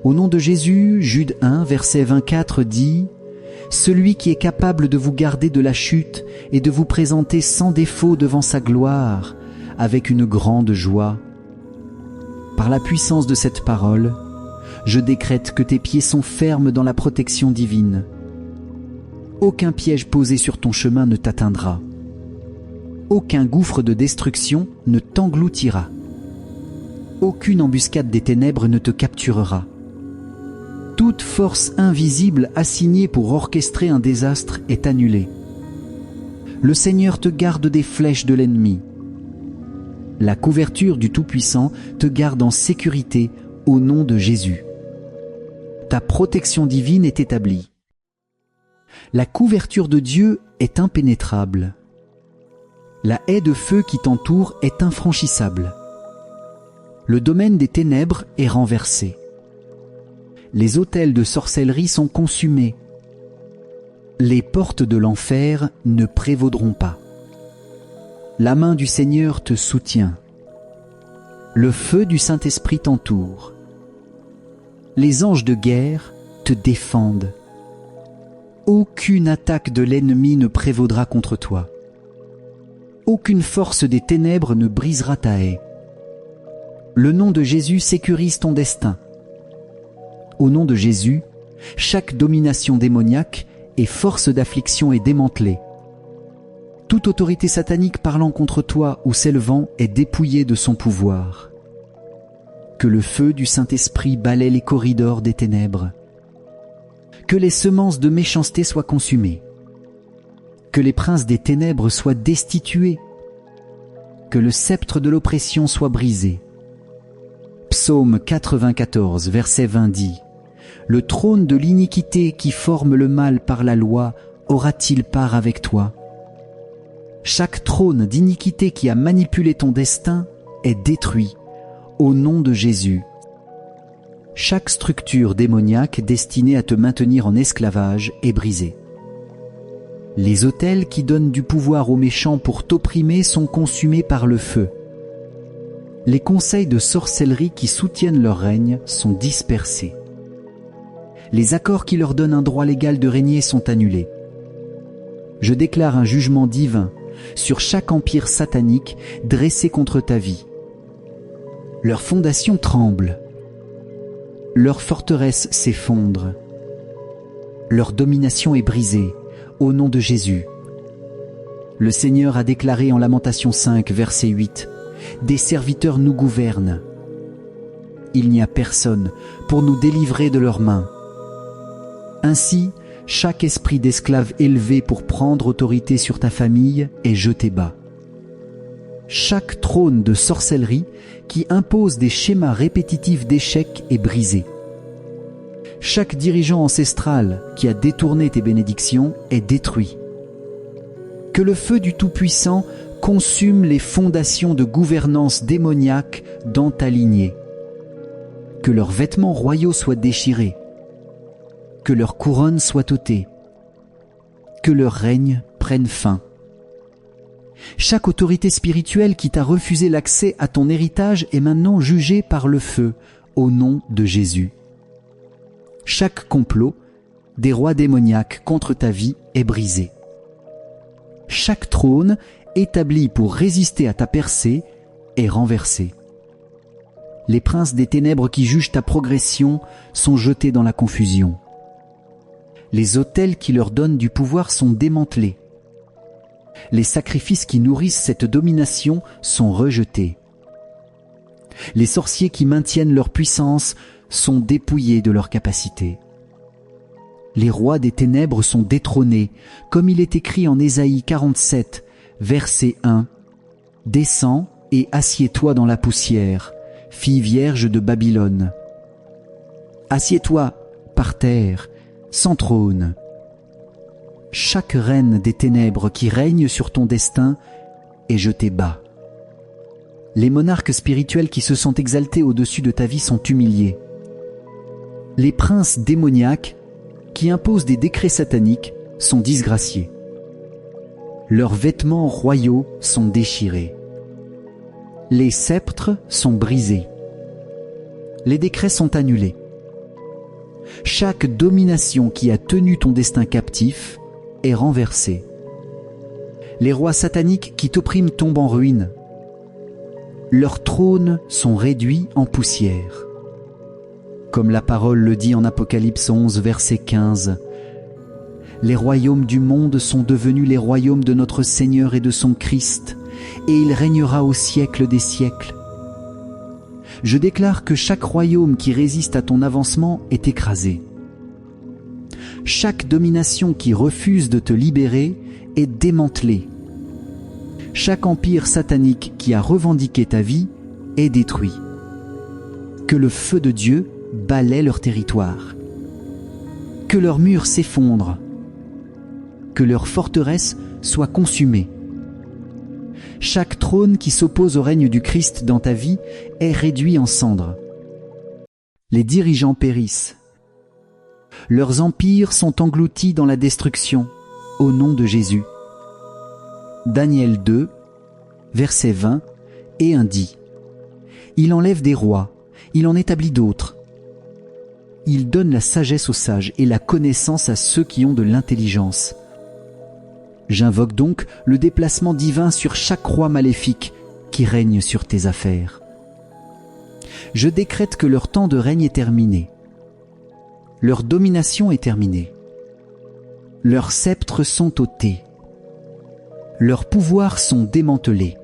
Au nom de Jésus, Jude 1, verset 24 dit « Celui qui est capable de vous garder de la chute et de vous présenter sans défaut devant sa gloire, avec une grande joie. » Par la puissance de cette parole, je décrète que tes pieds sont fermes dans la protection divine. Aucun piège posé sur ton chemin ne t'atteindra. Aucun gouffre de destruction ne t'engloutira. Aucune embuscade des ténèbres ne te capturera. Toute force invisible assignée pour orchestrer un désastre est annulée. Le Seigneur te garde des flèches de l'ennemi. La couverture du Tout-Puissant te garde en sécurité au nom de Jésus. Ta protection divine est établie. La couverture de Dieu est impénétrable. La haie de feu qui t'entoure est infranchissable. Le domaine des ténèbres est renversé. Les autels de sorcellerie sont consumés. Les portes de l'enfer ne prévaudront pas. La main du Seigneur te soutient. Le feu du Saint-Esprit t'entoure. Les anges de guerre te défendent. Aucune attaque de l'ennemi ne prévaudra contre toi. Aucune force des ténèbres ne brisera ta haie. Le nom de Jésus sécurise ton destin. Au nom de Jésus, chaque domination démoniaque et force d'affliction est démantelée. Toute autorité satanique parlant contre toi ou s'élevant est dépouillée de son pouvoir. Que le feu du Saint-Esprit balaie les corridors des ténèbres. Que les semences de méchanceté soient consumées. Que les princes des ténèbres soient destitués. Que le sceptre de l'oppression soit brisé. Psaume 94, verset 20 dit « Le trône de l'iniquité qui forme le mal par la loi aura-t-il part avec toi ? Chaque trône d'iniquité qui a manipulé ton destin est détruit au nom de Jésus. Chaque structure démoniaque destinée à te maintenir en esclavage est brisée. Les autels qui donnent du pouvoir aux méchants pour t'opprimer sont consumés par le feu. Les conseils de sorcellerie qui soutiennent leur règne sont dispersés. Les accords qui leur donnent un droit légal de régner sont annulés. Je déclare un jugement divin sur chaque empire satanique dressé contre ta vie. Leurs fondations tremblent. Leur forteresse s'effondre. Leur domination est brisée au nom de Jésus. Le Seigneur a déclaré en Lamentation 5, verset 8, « Des serviteurs nous gouvernent. Il n'y a personne pour nous délivrer de leurs mains. » Ainsi, chaque esprit d'esclave élevé pour prendre autorité sur ta famille est jeté bas. Chaque trône de sorcellerie qui impose des schémas répétitifs d'échecs est brisé. Chaque dirigeant ancestral qui a détourné tes bénédictions est détruit. Que le feu du Tout-Puissant consume les fondations de gouvernance démoniaque dans ta lignée. Que leurs vêtements royaux soient déchirés. Que leur couronne soit ôtée. Que leur règne prenne fin. Chaque autorité spirituelle qui t'a refusé l'accès à ton héritage est maintenant jugée par le feu, au nom de Jésus. Chaque complot des rois démoniaques contre ta vie est brisé. Chaque trône établi pour résister à ta percée est renversé. Les princes des ténèbres qui jugent ta progression sont jetés dans la confusion. Les autels qui leur donnent du pouvoir sont démantelés. Les sacrifices qui nourrissent cette domination sont rejetés. Les sorciers qui maintiennent leur puissance sont dépouillés de leur capacité. Les rois des ténèbres sont détrônés, comme il est écrit en Ésaïe 47, verset 1. « Descends et assieds-toi dans la poussière, fille vierge de Babylone. Assieds-toi par terre, sans trône. » Chaque reine des ténèbres qui règne sur ton destin est jetée bas. Les monarques spirituels qui se sont exaltés au-dessus de ta vie sont humiliés. Les princes démoniaques qui imposent des décrets sataniques sont disgraciés. Leurs vêtements royaux sont déchirés. Les sceptres sont brisés. Les décrets sont annulés. Chaque domination qui a tenu ton destin captif est renversée. Les rois sataniques qui t'oppriment tombent en ruine. Leurs trônes sont réduits en poussière. Comme la parole le dit en Apocalypse 11, verset 15. Les royaumes du monde sont devenus les royaumes de notre Seigneur et de son Christ, et il régnera au siècle des siècles. Je déclare que chaque royaume qui résiste à ton avancement est écrasé. Chaque domination qui refuse de te libérer est démantelée. Chaque empire satanique qui a revendiqué ta vie est détruit. Que le feu de Dieu balaie leur territoire. Que leurs murs s'effondrent. Que leurs forteresses soient consumées. Chaque trône qui s'oppose au règne du Christ dans ta vie est réduit en cendres. Les dirigeants périssent. Leurs empires sont engloutis dans la destruction, au nom de Jésus. Daniel 2, verset 20 et 1 dit : Il enlève des rois, il en établit d'autres. Il donne la sagesse aux sages et la connaissance à ceux qui ont de l'intelligence. J'invoque donc le déplacement divin sur chaque roi maléfique qui règne sur tes affaires. Je décrète que leur temps de règne est terminé. Leur domination est terminée. Leurs sceptres sont ôtés. Leurs pouvoirs sont démantelés.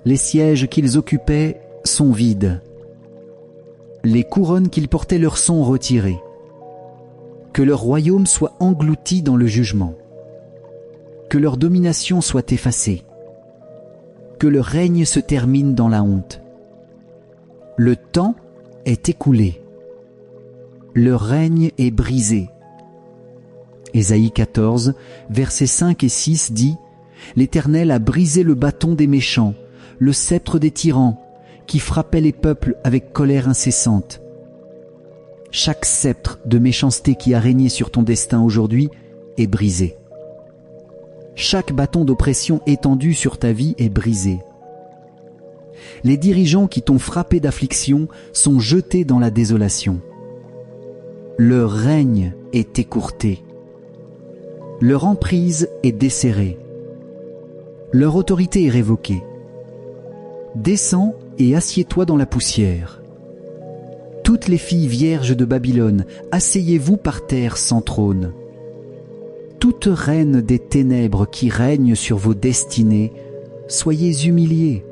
Les sièges qu'ils occupaient sont vides. Les couronnes qu'ils portaient leur sont retirées. Que leur royaume soit englouti dans le jugement. Que leur domination soit effacée. Que leur règne se termine dans la honte. Le temps est écoulé. Leur règne est brisé. Ésaïe 14, versets 5 et 6 dit : L'Éternel a brisé le bâton des méchants, le sceptre des tyrans, qui frappaient les peuples avec colère incessante. Chaque sceptre de méchanceté qui a régné sur ton destin aujourd'hui est brisé. Chaque bâton d'oppression étendu sur ta vie est brisé. Les dirigeants qui t'ont frappé d'affliction sont jetés dans la désolation. Leur règne est écourté. Leur emprise est desserrée. Leur autorité est révoquée. Descends et assieds-toi dans la poussière. Toutes les filles vierges de Babylone, asseyez-vous par terre sans trône. Toute reine des ténèbres qui règne sur vos destinées, soyez humiliés.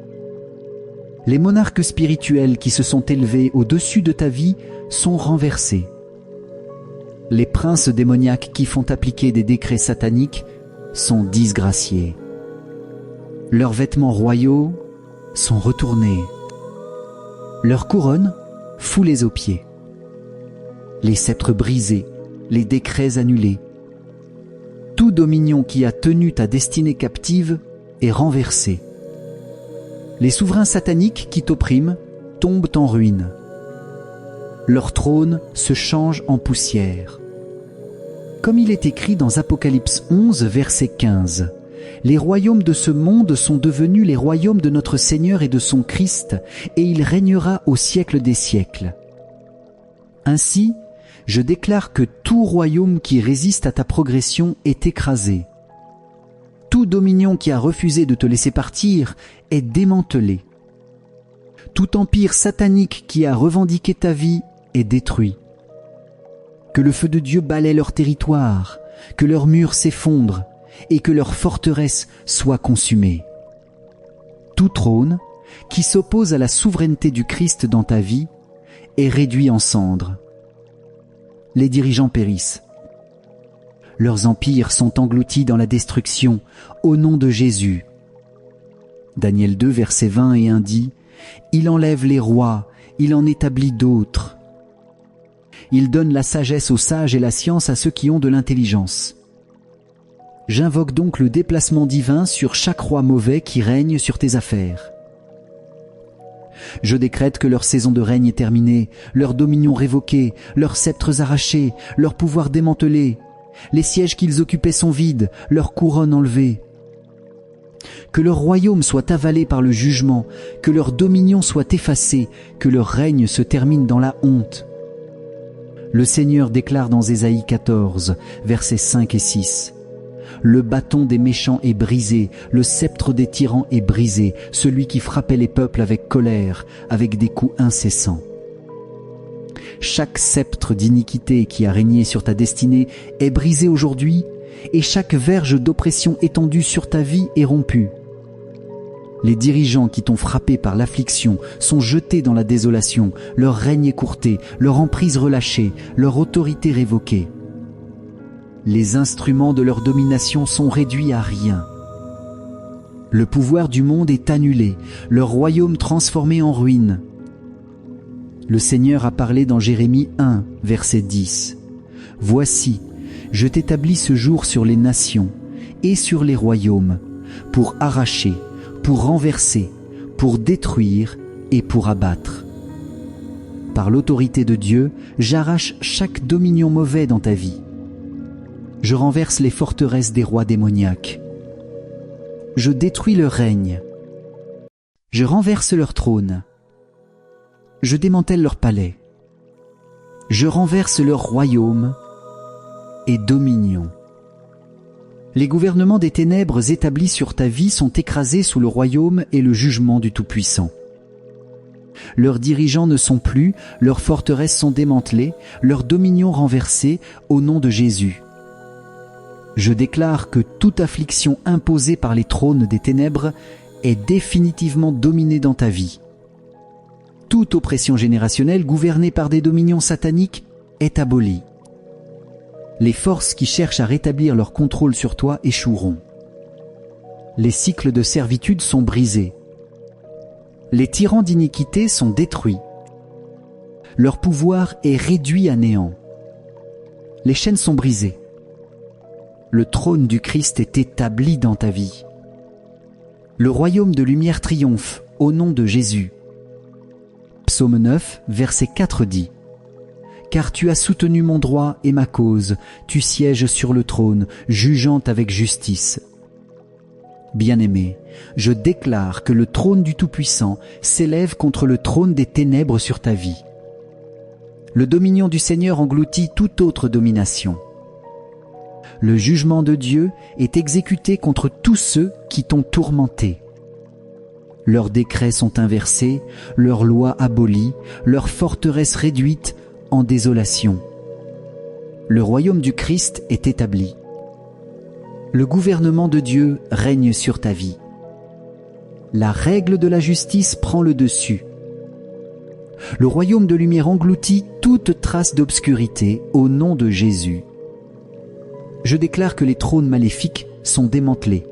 Les monarques spirituels qui se sont élevés au-dessus de ta vie sont renversés. Les princes démoniaques qui font appliquer des décrets sataniques sont disgraciés. Leurs vêtements royaux sont retournés. Leurs couronnes foulées aux pieds. Les sceptres brisés, les décrets annulés. Tout dominion qui a tenu ta destinée captive est renversé. Les souverains sataniques qui t'oppriment tombent en ruine. Leur trône se change en poussière. Comme il est écrit dans Apocalypse 11, verset 15, « Les royaumes de ce monde sont devenus les royaumes de notre Seigneur et de son Christ, et il régnera au siècle des siècles. » Ainsi, je déclare que tout royaume qui résiste à ta progression est écrasé. Tout dominion qui a refusé de te laisser partir est démantelé. Tout empire satanique qui a revendiqué ta vie est détruit. Que le feu de Dieu balaie leur territoire, que leurs murs s'effondrent et que leurs forteresses soient consumées. Tout trône qui s'oppose à la souveraineté du Christ dans ta vie est réduit en cendres. Les dirigeants périssent. Leurs empires sont engloutis dans la destruction au nom de Jésus. Daniel 2, verset 20 et 1 dit : Il enlève les rois, il en établit d'autres. Il donne la sagesse aux sages et la science à ceux qui ont de l'intelligence. J'invoque donc le déplacement divin sur chaque roi mauvais qui règne sur tes affaires. Je décrète que leur saison de règne est terminée, leur dominion révoquée, leurs sceptres arrachés, leur pouvoir démantelé. Les sièges qu'ils occupaient sont vides, leur couronne enlevée. Que leur royaume soit avalé par le jugement, que leur dominion soit effacée, que leur règne se termine dans la honte. Le Seigneur déclare dans Ésaïe 14, versets 5 et 6. Le bâton des méchants est brisé, le sceptre des tyrans est brisé, celui qui frappait les peuples avec colère, avec des coups incessants. Chaque sceptre d'iniquité qui a régné sur ta destinée est brisé aujourd'hui, et chaque verge d'oppression étendue sur ta vie est rompue. Les dirigeants qui t'ont frappé par l'affliction sont jetés dans la désolation, leur règne écourté, leur emprise relâchée, leur autorité révoquée. Les instruments de leur domination sont réduits à rien. Le pouvoir du monde est annulé, leur royaume transformé en ruine. Le Seigneur a parlé dans Jérémie 1, verset 10. « Voici, je t'établis ce jour sur les nations et sur les royaumes, pour arracher, pour renverser, pour détruire et pour abattre. Par l'autorité de Dieu, j'arrache chaque dominion mauvais dans ta vie. Je renverse les forteresses des rois démoniaques. Je détruis leur règne. Je renverse leur trône. Je démantèle leur palais. Je renverse leur royaume et dominion. Les gouvernements des ténèbres établis sur ta vie sont écrasés sous le royaume et le jugement du Tout-Puissant. Leurs dirigeants ne sont plus, leurs forteresses sont démantelées, leurs dominions renversées au nom de Jésus. Je déclare que toute affliction imposée par les trônes des ténèbres est définitivement dominée dans ta vie. Toute oppression générationnelle gouvernée par des dominions sataniques est abolie. Les forces qui cherchent à rétablir leur contrôle sur toi échoueront. Les cycles de servitude sont brisés. Les tyrans d'iniquité sont détruits. Leur pouvoir est réduit à néant. Les chaînes sont brisées. Le trône du Christ est établi dans ta vie. Le royaume de lumière triomphe au nom de Jésus. Psaume 9, verset 4 dit: « Car tu as soutenu mon droit et ma cause, tu sièges sur le trône, jugeant avec justice. » Bien-aimé, je déclare que le trône du Tout-Puissant s'élève contre le trône des ténèbres sur ta vie. Le dominion du Seigneur engloutit toute autre domination. Le jugement de Dieu est exécuté contre tous ceux qui t'ont tourmenté. Leurs décrets sont inversés, leurs lois abolies, leurs forteresses réduites en désolation. Le royaume du Christ est établi. Le gouvernement de Dieu règne sur ta vie. La règle de la justice prend le dessus. Le royaume de lumière engloutit toute trace d'obscurité au nom de Jésus. Je déclare que les trônes maléfiques sont démantelés.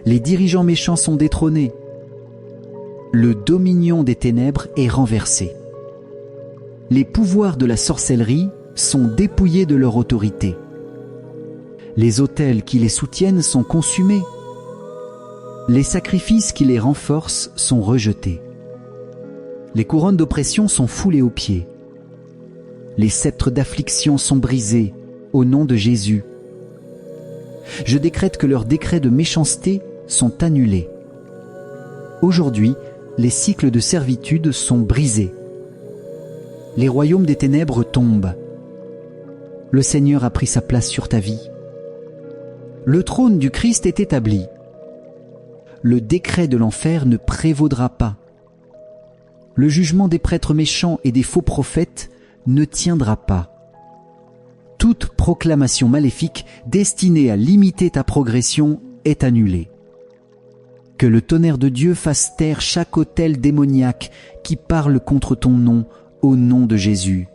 Les dirigeants méchants sont détrônés. Le dominion des ténèbres est renversé. Les pouvoirs de la sorcellerie sont dépouillés de leur autorité. Les autels qui les soutiennent sont consumés. Les sacrifices qui les renforcent sont rejetés. Les couronnes d'oppression sont foulées aux pieds. Les sceptres d'affliction sont brisés au nom de Jésus. Je décrète que leurs décrets de méchanceté sont annulés. Aujourd'hui, les cycles de servitude sont brisés. Les royaumes des ténèbres tombent. Le Seigneur a pris sa place sur ta vie. Le trône du Christ est établi. Le décret de l'enfer ne prévaudra pas. Le jugement des prêtres méchants et des faux prophètes ne tiendra pas. Toute proclamation maléfique destinée à limiter ta progression est annulée. Que le tonnerre de Dieu fasse taire chaque autel démoniaque qui parle contre ton nom, au nom de Jésus.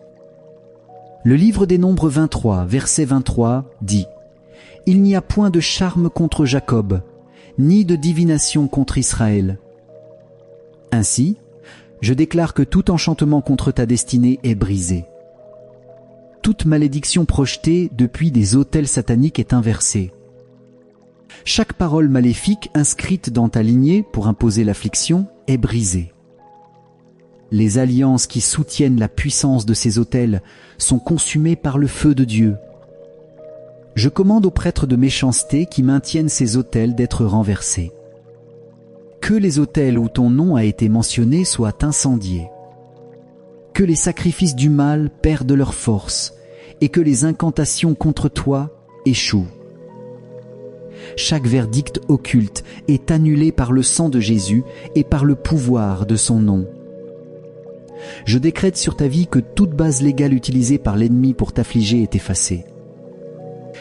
Le livre des Nombres 23, verset 23, dit: « Il n'y a point de charme contre Jacob, ni de divination contre Israël. » Ainsi, je déclare que tout enchantement contre ta destinée est brisé. Toute malédiction projetée depuis des autels sataniques est inversée. Chaque parole maléfique inscrite dans ta lignée pour imposer l'affliction est brisée. Les alliances qui soutiennent la puissance de ces autels sont consumées par le feu de Dieu. Je commande aux prêtres de méchanceté qui maintiennent ces autels d'être renversés. Que les autels où ton nom a été mentionné soient incendiés. Que les sacrifices du mal perdent leur force et que les incantations contre toi échouent. Chaque verdict occulte est annulé par le sang de Jésus et par le pouvoir de son nom. Je décrète sur ta vie que toute base légale utilisée par l'ennemi pour t'affliger est effacée.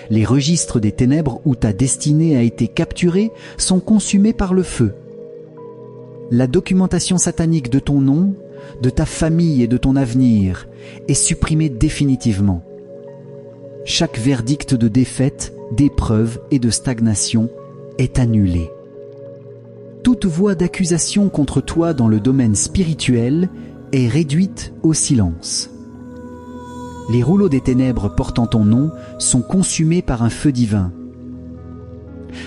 Les registres des ténèbres où ta destinée a été capturée sont consumés par le feu. La documentation satanique de ton nom, de ta famille et de ton avenir est supprimée définitivement. Chaque verdict de défaite, d'épreuve et de stagnation est annulé. Toute voix d'accusation contre toi dans le domaine spirituel est réduite au silence. Les rouleaux des ténèbres portant ton nom sont consumés par un feu divin.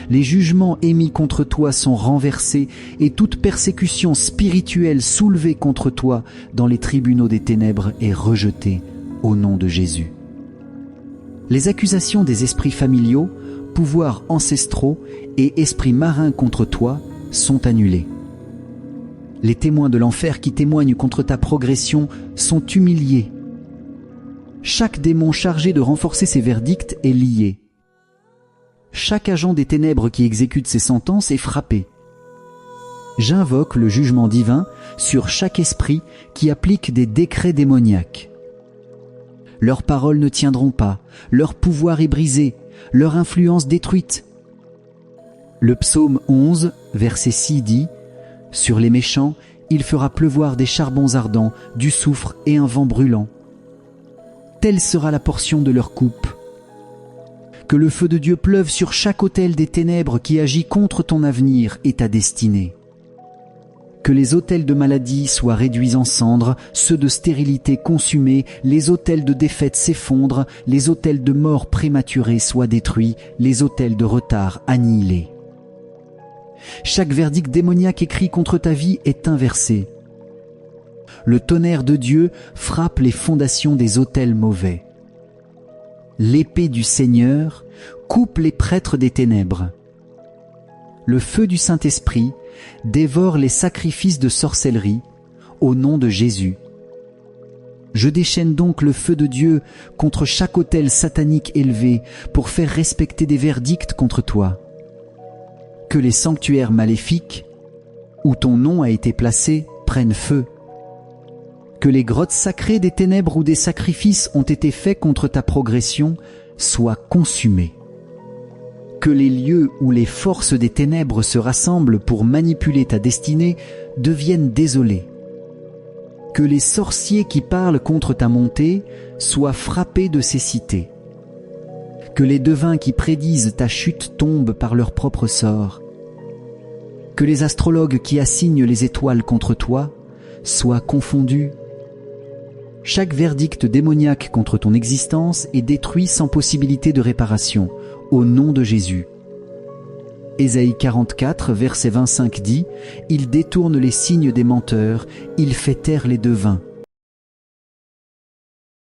Les jugements émis contre toi sont renversés et toute persécution spirituelle soulevée contre toi dans les tribunaux des ténèbres est rejetée au nom de Jésus. Les accusations des esprits familiaux, pouvoirs ancestraux et esprits marins contre toi sont annulées. Les témoins de l'enfer qui témoignent contre ta progression sont humiliés. Chaque démon chargé de renforcer ces verdicts est lié. Chaque agent des ténèbres qui exécute ces sentences est frappé. J'invoque le jugement divin sur chaque esprit qui applique des décrets démoniaques. Leurs paroles ne tiendront pas, leur pouvoir est brisé, leur influence détruite. Le psaume 11, verset 6 dit « Sur les méchants, il fera pleuvoir des charbons ardents, du soufre et un vent brûlant. Telle sera la portion de leur coupe. » Que le feu de Dieu pleuve sur chaque autel des ténèbres qui agit contre ton avenir et ta destinée. Que les autels de maladie soient réduits en cendres, ceux de stérilité consumés, les autels de défaite s'effondrent, les autels de mort prématurée soient détruits, les autels de retard annihilés. Chaque verdict démoniaque écrit contre ta vie est inversé. Le tonnerre de Dieu frappe les fondations des autels mauvais. L'épée du Seigneur coupe les prêtres des ténèbres. Le feu du Saint-Esprit dévore les sacrifices de sorcellerie au nom de Jésus. Je déchaîne donc le feu de Dieu contre chaque autel satanique élevé pour faire respecter des verdicts contre toi. Que les sanctuaires maléfiques, où ton nom a été placé, prennent feu. Que les grottes sacrées des ténèbres où des sacrifices ont été faits contre ta progression soient consumés. Que les lieux où les forces des ténèbres se rassemblent pour manipuler ta destinée deviennent désolés. Que les sorciers qui parlent contre ta montée soient frappés de cécité. Que les devins qui prédisent ta chute tombent par leur propre sort. Que les astrologues qui assignent les étoiles contre toi soient confondus. Chaque verdict démoniaque contre ton existence est détruit sans possibilité de réparation, au nom de Jésus. Ésaïe 44, verset 25 dit « Il détourne les signes des menteurs, il fait taire les devins.